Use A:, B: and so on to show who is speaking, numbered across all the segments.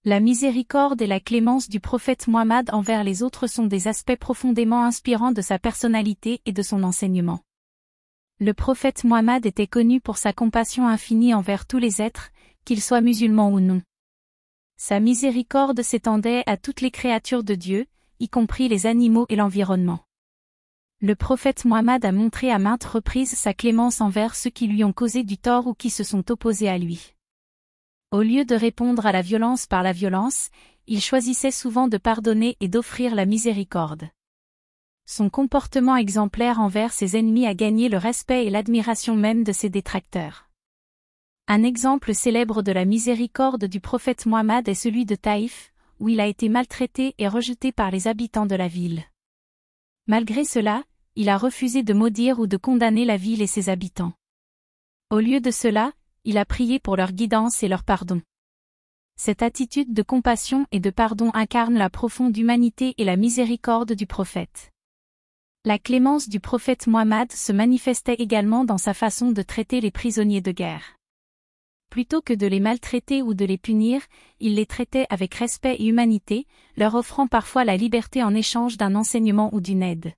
A: La miséricorde et la clémence du prophète Muhammad envers les autres sont des aspects profondément inspirants de sa personnalité et de son enseignement. Le prophète Muhammad était connu pour sa compassion infinie envers tous les êtres, qu'ils soient musulmans ou non. Sa miséricorde s'étendait à toutes les créatures de Dieu, y compris les animaux et l'environnement. Le prophète Muhammad a montré à maintes reprises sa clémence envers ceux qui lui ont causé du tort ou qui se sont opposés à lui. Au lieu de répondre à la violence par la violence, il choisissait souvent de pardonner et d'offrir la miséricorde. Son comportement exemplaire envers ses ennemis a gagné le respect et l'admiration même de ses détracteurs. Un exemple célèbre de la miséricorde du prophète Muhammad est celui de Taïf, où il a été maltraité et rejeté par les habitants de la ville. Malgré cela, il a refusé de maudire ou de condamner la ville et ses habitants. Au lieu de cela, il a prié pour leur guidance et leur pardon. Cette attitude de compassion et de pardon incarne la profonde humanité et la miséricorde du prophète. La clémence du prophète Muhammad se manifestait également dans sa façon de traiter les prisonniers de guerre. Plutôt que de les maltraiter ou de les punir, il les traitait avec respect et humanité, leur offrant parfois la liberté en échange d'un enseignement ou d'une aide.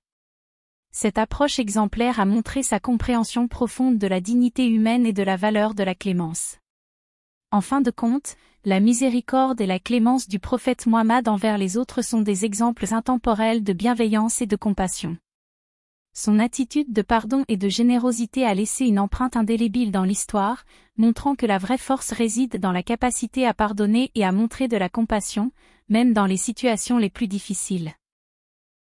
A: Cette approche exemplaire a montré sa compréhension profonde de la dignité humaine et de la valeur de la clémence. En fin de compte, la miséricorde et la clémence du prophète Muhammad envers les autres sont des exemples intemporels de bienveillance et de compassion. Son attitude de pardon et de générosité a laissé une empreinte indélébile dans l'histoire, montrant que la vraie force réside dans la capacité à pardonner et à montrer de la compassion, même dans les situations les plus difficiles.